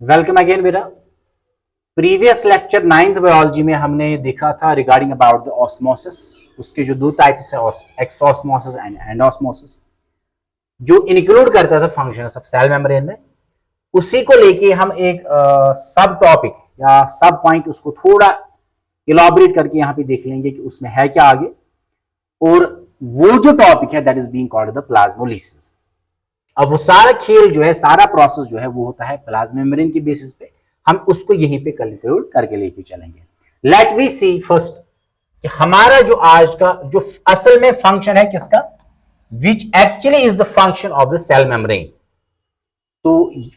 Welcome again बेटा। Previous lecture ninth biology में हमने देखा था रिगार्डिंग अबाउट द ऑस्मोसिस। उसके जो दो टाइप्स है, एक्सऑस्मोसिस एंड एंडोस्मोसिस, जो इंक्लूड करता था फंक्शंस ऑफ सेल मेम्ब्रेन में। उसी को लेके हम एक सब टॉपिक या सब पॉइंट उसको थोड़ा इलाबोरेट करके यहाँ पे देख लेंगे कि उसमें है क्या आगे। और वो जो टॉपिक है that is being called the plasmolysis. अब वो सारा खेल जो है, सारा प्रोसेस जो है वो होता है प्लाज्मा मेम्ब्रेन की बेसिस पे। हम उसको यहीं पे कंक्लूड करके लेके चलेंगे। लेट वी सी फर्स्ट कि हमारा जो आज का जो असल में फंक्शन है किसका, which actually is the function of the cell membrane. तो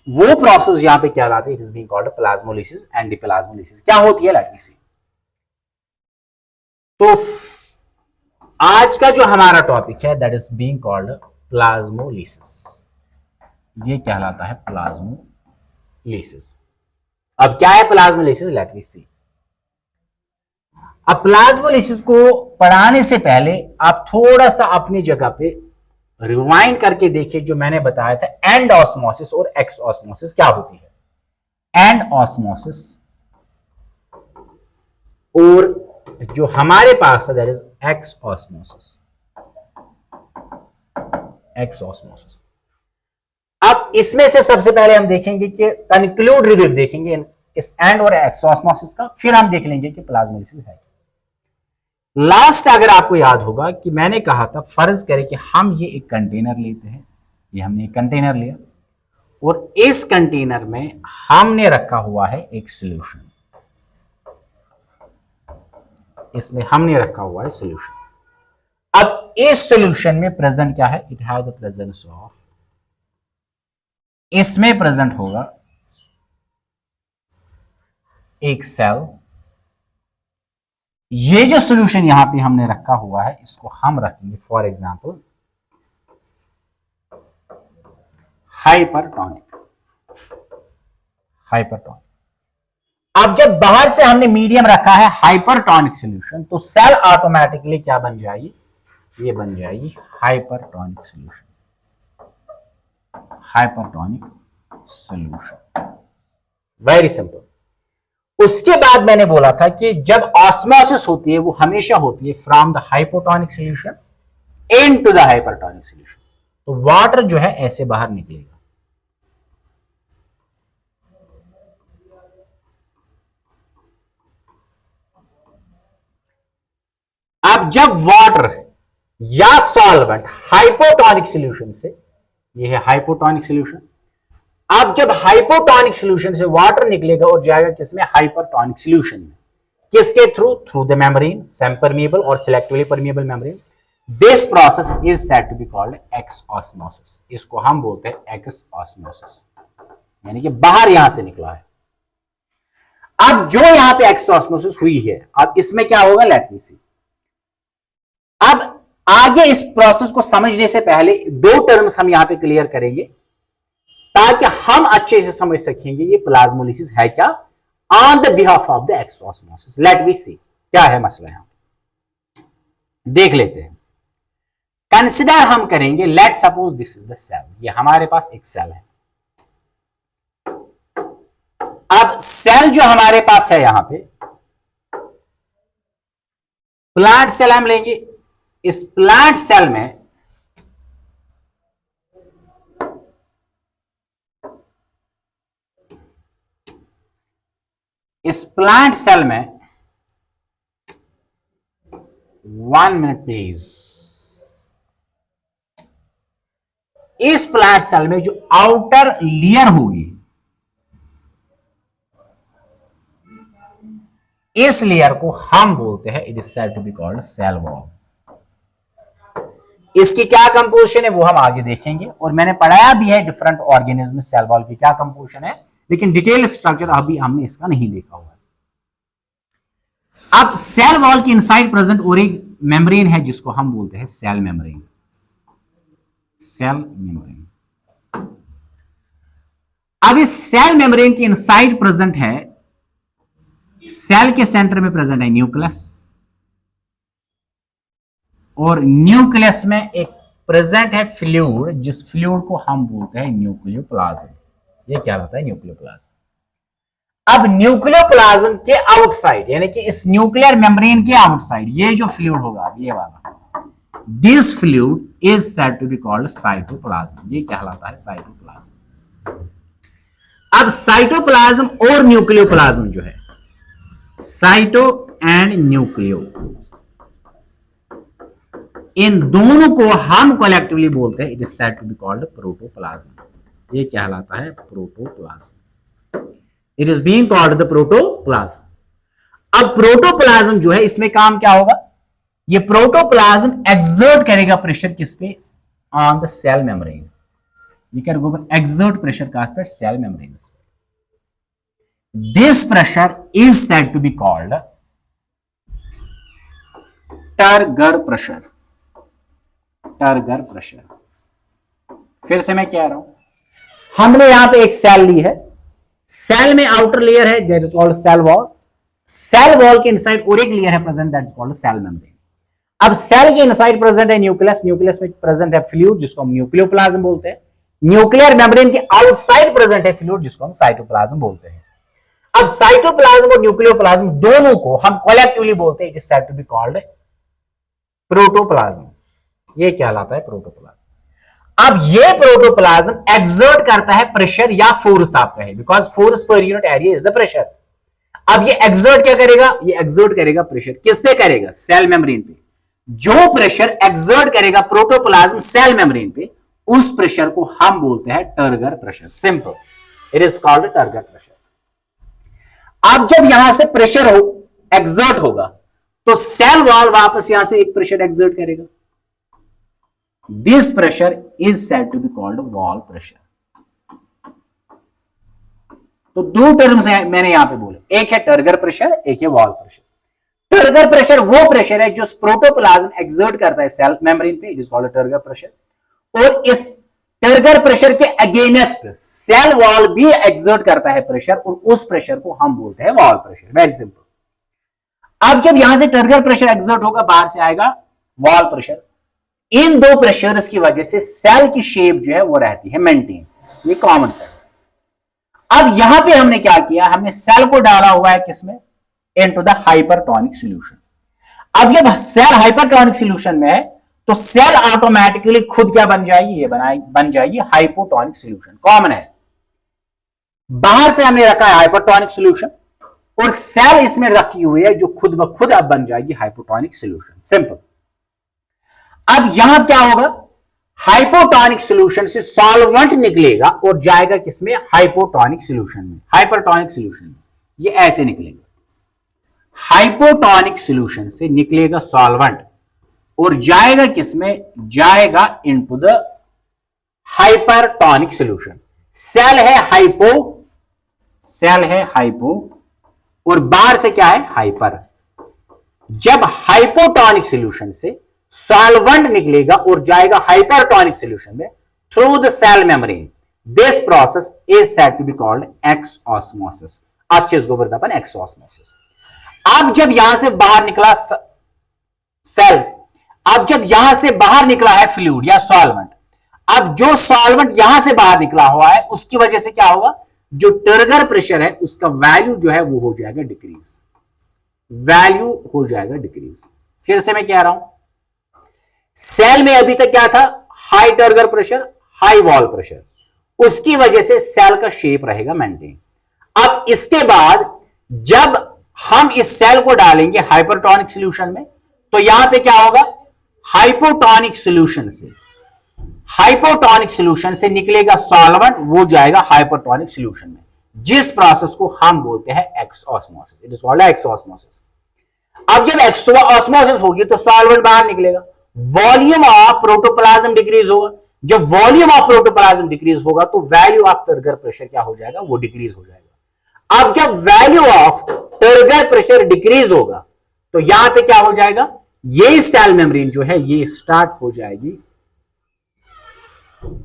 वो प्रोसेस यहां पे क्या कहलाता है, it is being called plasmolysis and deplasmolysis. क्या होती है, लेट वी सी। तो आज का जो हमारा टॉपिक है that is being called plasmolysis. ये कहलाता है प्लाज्मोलिसिस। अब क्या है प्लाज्मोलिसिस, लेट वी सी। अब प्लाज्मोलिसिस को पढ़ाने से पहले आप थोड़ा सा अपनी जगह पे रिवाइंड करके देखिए जो मैंने बताया था एंड ऑस्मोसिस और एक्स ऑस्मोसिस क्या होती है। एंड ऑस्मोसिस और जो हमारे पास था that is x osmosis. X osmosis. अब इसमें से सबसे पहले हम देखेंगे कि कंक्लूड रिव्यू देखेंगे इस एंड और एक्स ऑस्मोसिस का, फिर हम देख लेंगे कि प्लाज्मोलिसिस है। लास्ट अगर आपको याद होगा कि मैंने कहा था, फर्ज करें कि हम ये एक कंटेनर लेते हैं, ये हमने एक कंटेनर लिया और इस कंटेनर में हमने रखा हुआ है एक सॉल्यूशन। इसमें हमने रखा हुआ है सॉल्यूशन। अब इस सॉल्यूशन में प्रेजेंट क्या है, it have the presence of, इसमें प्रेजेंट होगा एक सेल। ये जो सॉल्यूशन यहां पे हमने रखा हुआ है इसको हम रखेंगे फॉर एग्जांपल हाइपरटोनिक। हाइपरटोनिक। अब जब बाहर से हमने मीडियम रखा है हाइपरटोनिक सॉल्यूशन, तो सेल ऑटोमेटिकली क्या बन जाएगी, ये बन जाएगी hypertonic solution. Hypertonic solution, very simple. उसके बाद मैंने बोला था कि जब ऑस्मोसिस होती है वो हमेशा होती है from the hypotonic solution into the hypertonic solution. तो वाटर जो है ऐसे बाहर निकलेगा। अब जब वाटर या सॉल्वेंट हाइपोटोनिक सॉल्यूशन से, ये है हाइपोटोनिक सॉल्यूशन, अब जब हाइपोटोनिक सॉल्यूशन से वाटर निकलेगा और जाएगा किसमें, हाइपरटोनिक सॉल्यूशन में। किसके through, through the membrane, semi permeable और selectively permeable membrane. This process is said to be called exosmosis. इसको हम बोलते हैं एक्स ऑस्मोसिस, यानी कि बाहर यहां से निकला है। अब जो यहां पे एक्स ऑस्मोसिस हुई है, अब इसमें क्या होगा, लेट मी सी। अब आगे इस प्रोसेस को समझने से पहले दो टर्म्स हम यहां पे क्लियर करेंगे ताकि हम अच्छे से समझ सकेंगे ये प्लाज्मोलिसिस है क्या on the behalf of the exosmosis. Let we see क्या है मसला, यहां देख लेते हैं। कंसिडर हम करेंगे, let suppose this is the cell. ये हमारे पास एक सेल है। अब सेल जो हमारे पास है यहां पे, प्लांट सेल हम लेंगे। इस प्लांट सेल में वन मिनट प्लीज। इस प्लांट सेल में जो आउटर लेयर होगी, इस लेयर को हम बोलते हैं, it is said to be called cell wall. इसकी क्या कंपोजिशन है वो हम आगे देखेंगे, और मैंने पढ़ाया भी है डिफरेंट ऑर्गेनिज्म में सेल वॉल की क्या कंपोजिशन है, लेकिन डिटेल स्ट्रक्चर अभी हमने इसका नहीं देखा हुआ है। अब सेल वॉल की इनसाइड प्रेजेंट और एक मेम्ब्रेन है जिसको हम बोलते हैं सेल मेम्ब्रेन। Cell membrane. अब इस सेल मेम्ब्रेन की इनसाइड प्रेजेंट है, सेल के सेंटर में प्रेजेंट है न्यूक्लियस, और न्यूक्लियस में एक प्रेजेंट है फ्लूइड, जिस फ्लूइड को हम बोलते हैं न्यूक्लियोप्लाज्म। ये क्या होता है, न्यूक्लियोप्लाज्म। अब न्यूक्लियोप्लाज्म के आउटसाइड यानी कि इस न्यूक्लियर मेम्ब्रेन के आउटसाइड ये जो फ्लूइड होगा ये वाला, this fluid is said to be called cytoplasm, ये कहलाता है साइटोप्लाज्म। अब साइटोप्लाज्म और न्यूक्लियोप्लाज्म जो है, साइटो एंड न्यूक्लियो, इन दोनों को हम कलेक्टिवली बोलते हैं it is said to be called protoplasm, ये कहलाता है protoplasm, it is being called the protoplasm. अब प्रोटोप्लाज्म जो है इसमें काम क्या होगा, ये प्रोटोप्लाज्म एक्सर्ट करेगा प्रेशर किस पे, on the cell membrane, you can go for exert pressure carpet cell membrane. This pressure is said to be called Turger pressure. Turger pressure. फिर से मैं क्या रहा हूं, हमने यहां पे एक सेल ली है, सेल में आउटर लेयर है that is called cell wall, cell wall के इनसाइड और एक लेयर है present that is called cell membrane. अब सेल के इनसाइड प्रेजेंट है न्यूक्लियस, न्यूक्लियस में प्रेजेंट है फ्लूइड जिसको हम न्यूक्लियोप्लाज्म बोलते हैं, न्यूक्लियर मेम्ब्रेन के आउटसाइड प्रेजेंट है फ्लूइड जिसको हम साइटोप्लाज्म बोलते हैं। अब साइटोप्लाज्म और न्यूक्लियोप्लाज्म दोनों को हम कलेक्टिवली बोलते हैं it is said to be called protoplasm, ये कहलाता है प्रोटोप्लाज्म। अब ये प्रोटोप्लाज्म एक्सर्ट करता है प्रेशर या फोर्स, आप कहें because force per unit area is the pressure. अब ये एक्सर्ट क्या करेगा, ये एक्सर्ट करेगा प्रेशर किस पे करेगा, सेल मेम्ब्रेन पे। जो प्रेशर एक्सर्ट करेगा प्रोटोप्लाज्म सेल मेम्ब्रेन पे, उस प्रेशर को हम बोलते हैं turgor pressure, simple, it is called turgor pressure. अब जब यहां से प्रेशर हो एक्सर्ट होगा तो सेल वॉल वापस यहां से एक प्रेशर एक्सर्ट करेगा, this pressure is said to be called wall pressure. तो दो टर्म्स हैं मैंने यहां पे बोले, एक है टर्गर प्रेशर, एक है वॉल प्रेशर। टर्गर प्रेशर वो प्रेशर है जो प्रोटोप्लाज्म एक्सर्ट करता है सेल मेम्ब्रेन पे, it is called turgor pressure. और इस टर्गर प्रेशर के अगेंस्ट सेल वॉल भी एक्सर्ट करता है प्रेशर, और उस प्रेशर को हम बोलते हैं वॉल प्रेशर, वेरी सिंपल। अब जब यहां से टर्गर प्रेशर एक्सर्ट होगा, बाहर से आएगा वॉल प्रेशर। इन दो प्रेशर्स की वजह से सेल की शेप जो है वो रहती है मेंटेन, ये कॉमन सेंस। अब यहां पे हमने क्या किया, हमने सेल को डाला हुआ है किसमें, इनटू द हाइपरटोनिक सॉल्यूशन। अब जब सेल हाइपरटोनिक सॉल्यूशन में है तो सेल ऑटोमेटिकली खुद क्या बन जाएगी, ये बन जाएगी हाइपोटोनिक सॉल्यूशन, कॉमन है। बाहर से हमने रखा है हाइपरटोनिक सॉल्यूशन और सेल इसमें रखी हुई है जो खुद ब खुद अब बन जाएगी हाइपोटोनिक सॉल्यूशन, सिंपल। अब यहां क्या होगा, हाइपोटोनिक सॉल्यूशन से सॉल्वेंट निकलेगा और जाएगा किसमें, हाइपोटोनिक सॉल्यूशन में, हाइपरटोनिक सॉल्यूशन में, ये ऐसे निकलेगा। हाइपोटोनिक सॉल्यूशन से निकलेगा सॉल्वेंट और जाएगा किसमें, जाएगा into the hypertonic solution. Cell है हाइपो और बाहर से क्या है, हाइपर। जब हाइपोटोनिक सॉल्यूशन से सॉल्वेंट निकलेगा और जाएगा हाइपरटोनिक सॉल्यूशन में through the cell membrane, this process is said to be called exosmosis, अच्छे इसको बोलते अपन एक्सऑस्मोसिस। अब जब यहां से बाहर निकला सेल, अब जब यहां से बाहर निकला है फ्लूइड या सॉल्वेंट, अब जो सॉल्वेंट यहां से बाहर निकला हुआ है उसकी वजह से क्या होगा, जो टर्गर प्रेशर है उसका वैल्यू जो है वो हो जाएगा डिक्रीज, वैल्यू हो जाएगा डिक्रीज। फिर से मैं कह रहा हूं, सेल में अभी तक क्या था, high turgor pressure, high wall pressure, उसकी वजह से सेल का शेप रहेगा मेंटेन। अब इसके बाद जब हम इस सेल को डालेंगे हाइपरटोनिक सॉल्यूशन में तो यहां पे क्या होगा, हाइपोटोनिक सॉल्यूशन से निकलेगा सॉल्वेंट, वो जाएगा हाइपरटोनिक सॉल्यूशन में, जिस प्रोसेस को हम बोलते हैं एक्सऑस्मोसिस, इट इज कॉल्ड एक्सऑस्मोसिस। अब जब एक्सऑस्मोसिस होगी तो सॉल्वेंट बाहर निकलेगा, वॉल्यूम ऑफ प्रोटोप्लाज्म डिक्रीज होगा, जब वॉल्यूम ऑफ प्रोटोप्लाज्म डिक्रीज होगा तो वैल्यू ऑफ टर्गर प्रेशर क्या हो जाएगा, वो डिक्रीज हो जाएगा। अब जब value of turgor pressure decrease होगा तो यहां पे क्या हो जाएगा, ये सेल मेम्ब्रेन जो है ये स्टार्ट हो जाएगी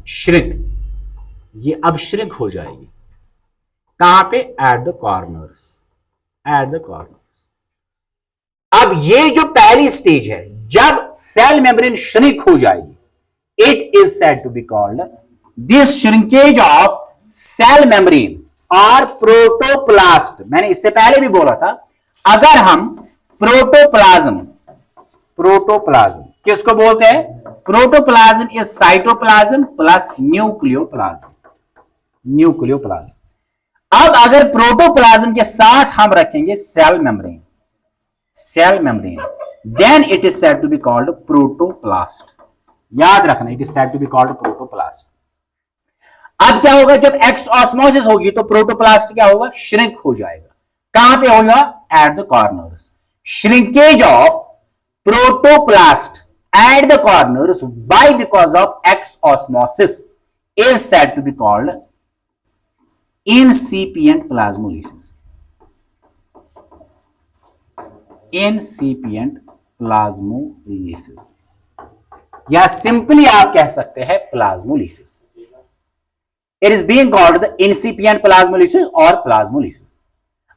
श्रिंक, ये अब श्रिंक हो जाएगी, कहां पे, eight the corners, eight the corners. अब ये जो पहली स्टेज है, जब सेल मेम्ब्रेन श्रिंक हो जाएगी, it is said to be called, this shrinkage of cell membrane और प्रोटोप्लास्ट, मैंने इससे पहले भी बोला था, अगर हम प्रोटोप्लाज्म, प्रोटोप्लाज्म किसको बोलते हैं? Protoplasm is cytoplasm plus nucleoplasm, nucleoplasm. अब अगर प्रोटोप्लाज्म के साथ हम रखेंगे cell membrane, cell membrane, then it is said to be called protoplast. याद रखना, it is said to be called protoplast. अब क्या होगा? जब एक्स ऑस्मोसिस होगी तो प्रोटोप्लास्ट क्या होगा? श्रिंक हो जाएगा। कहां पे होगा? At the corners. Shrinkage of protoplast at the corners by because of exosmosis is said to be called incipient plasmolysis, incipient plasmolysis, या सिंपली आप कह सकते हैं plasmolysis. It is being called the incipient plasmolysis और plasmolysis.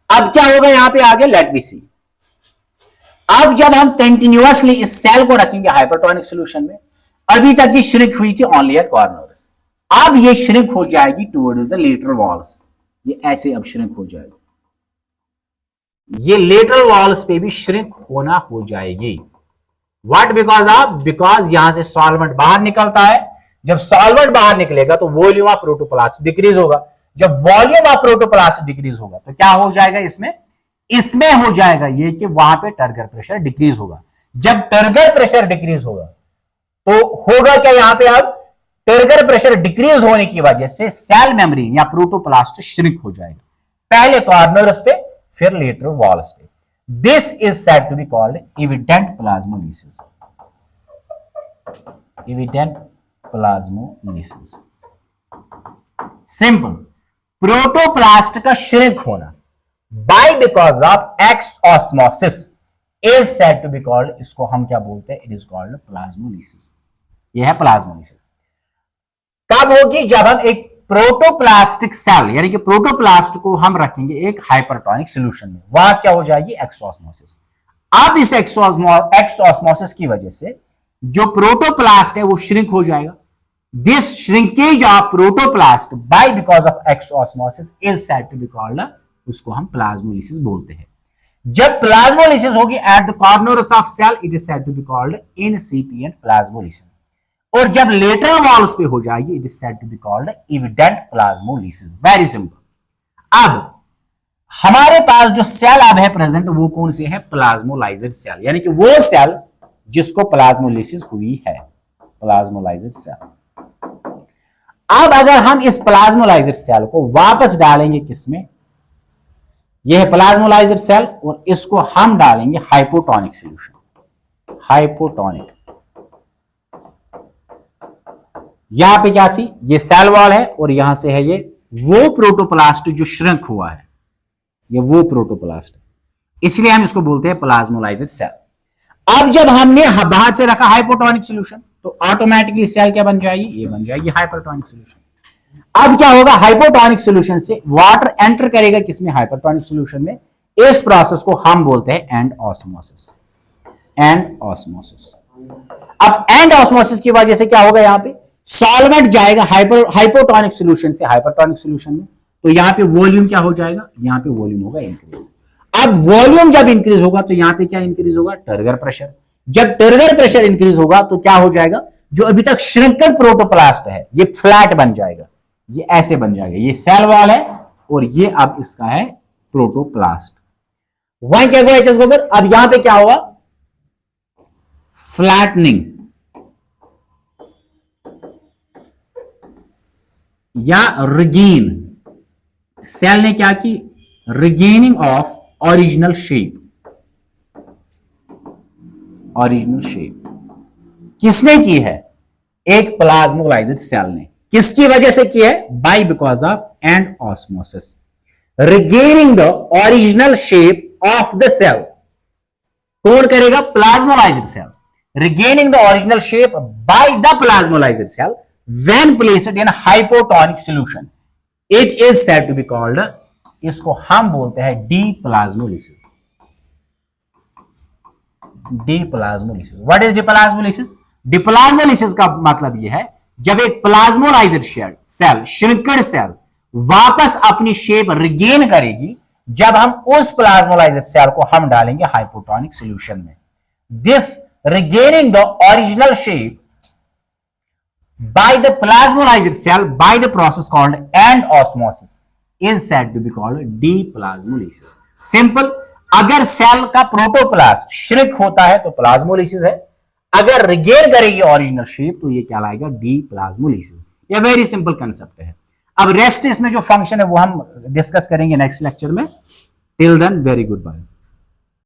अब क्या होगा यहां पे आगे? Let me see. अब जब हम कंटिन्यूअसली इस सेल को रखेंगे हाइपरटोनिक सॉल्यूशन में, अभी तक ये श्रिंक हुई थी ओनली एट कॉर्नर्स, अब ये श्रिंक हो जाएगी टुवर्ड्स द लेटरल वॉल्स। ये ऐसे अब श्रिंक हो जाएगी, ये लेटरल वॉल्स पे भी श्रिंक होना हो जाएगी। व्हाट? बिकॉज ऑफ, बिकॉज यहां से सॉल्वेंट बाहर निकलता है। जब सॉल्वेंट बाहर निकलेगा तो वॉल्यूम ऑफ प्रोटोप्लास्ट डिक्रीज होगा। जब वॉल्यूम ऑफ प्रोटोप्लास्ट डिक्रीज होगा तो क्या हो जाएगा? इसमें हो जाएगा ये कि वहां पे टर्गर प्रेशर डिक्रीज होगा। जब टर्गर प्रेशर डिक्रीज होगा तो होगा क्या यहां पे? अब टर्गर प्रेशर डिक्रीज होने की वजह से सेल मेम्ब्रेन या प्रोटोप्लास्ट श्रिंक हो जाएगा, पहले कॉर्नर्स पे फिर लेटरल वॉल्स पे। This is said to be called evident plasmolysis, evident plasmolysis. Simple, protoplast का श्रिंक होना by because of exosmosis is said to be called, इसको हम क्या बोलते हैं? It is called plasmolysis. यह है प्लाज्मोलिसिस। कब होगी? जब हम एक प्रोटोप्लास्टिक सेल यानी कि प्रोटोप्लास्ट को हम रखेंगे एक हाइपरटोनिक सॉल्यूशन में, वहां क्या हो जाएगी? एक्सऑस्मोसिस। अब इस एक्सऑस्मोसिस की वजह से जो प्रोटोप्लास्ट है वो श्रिंक हो जाएगा। This shrinkage of protoplast by because of exosmosis is said to be called, उसको हम प्लाज्मोलिसिस बोलते हैं। जब प्लाज्मोलिसिस होगी at the corners of cell, it is said to be called incipient plasmolysis. और जब लेटरल वॉल्स पे हो जाएगी, it is said to be called evident plasmolysis. Very simple. अब हमारे पास जो सेल अब है प्रेजेंट, वो कौन से है? प्लाज्मोलाइज्ड सेल, यानी कि वो सेल जिसको प्लाज्मोलिसिस हुई है, प्लाज्मोलाइज्ड सेल। अब अगर हम इस प्लाज्मोलाइज्ड सेल को वापस डालेंगे किसमें? यह है प्लाज्मोलाइज्ड सेल, और इसको हम डालेंगे हाइपोटोनिक सॉल्यूशन, हाइपोटोनिक। यहां पे क्या थी? ये सेल वॉल है, और यहां से है ये वो प्रोटोप्लास्ट जो श्रिंक हुआ है, ये वो प्रोटोप्लास्ट, इसलिए हम इसको बोलते हैं प्लाज्मोलाइज्ड सेल। अब जब हमने बाहर से रखा हाइपोटोनिक सॉल्यूशन, तो ऑटोमेटिकली सेल क्या बन जाएगी? ये बन जाएगी हाइपरटोनिक सॉल्यूशन। अब क्या होगा? हाइपोटोनिक सॉल्यूशन से वाटर एंटर करेगा किसमें? हाइपरटोनिक सॉल्यूशन में। इस प्रोसेस को हम बोलते हैं एंड ऑस्मोसिस, एंड ऑस्मोसिस। अब एंड ऑस्मोसिस की वजह से क्या होगा? यहां पे सॉल्वेंट जाएगा हाइपोटोनिक सॉल्यूशन से हाइपरटोनिक सॉल्यूशन में, तो यहां पे वॉल्यूम क्या हो जाएगा? यहां पे वॉल्यूम होगा इंक्रीज। अब वॉल्यूम जब इंक्रीज होगा तो यहां पे क्या इंक्रीज होगा? Turgor pressure. जब टर्गर प्रेशर इंक्रीज होगा तो क्या हो जाएगा? जो अभी तक श्रिंकड प्रोटोप्लास्ट है ये फ्लैट बन जाएगा, ये ऐसे बन जाएगा। ये सेल वॉल है और ये अब इसका है प्रोटोप्लास्ट। वहीं क्या हुआ? अब यहां पे क्या हुआ? फ्लैटनिंग या रिगेन। सेल ने क्या की? Regaining of original shape, original shape किसने की है? एक प्लाज्मोलाइज्ड सेल ने। किसकी वजह से की है? By because of endosmosis, regaining the original shape of the cell. कौन करेगा? Plasmolysed cell. Regaining the original shape by the plasmolysed cell when placed in hypotonic solution, it is said to be called, इसको हम बोलते हैं डीप्लाज्मोलिसिस, डीप्लाज्मोलिसिस। What is डीप्लाज्मोलिसिस? डीप्लाज्मोलिसिस का मतलब यह है जब एक प्लाज्मोलाइज्ड सेल, श्रिंकेड सेल, वापस अपनी शेप रिगेन करेगी जब हम उस प्लाज्मोलाइज्ड सेल को हम डालेंगे हाइपोटोनिक सॉल्यूशन में। This regaining the original shape by the plasmolized cell by the process called end osmosis is said to be called deplasmolysis. Simple, अगर सेल का प्रोटोप्लास्ट श्रिंक होता है तो प्लाज्मोलिसिस है, अगर रिगेन करेगी ओरिजिनल शेप तो ये क्या लाएगा, डीप्लाज्मोलिसिस। ये वेरी सिंपल कंसेप्ट है। अब रेस्ट इसमें जो फंक्शन है वो हम डिस्कस करेंगे नेक्स्ट लेक्चर में। Till then very good bye.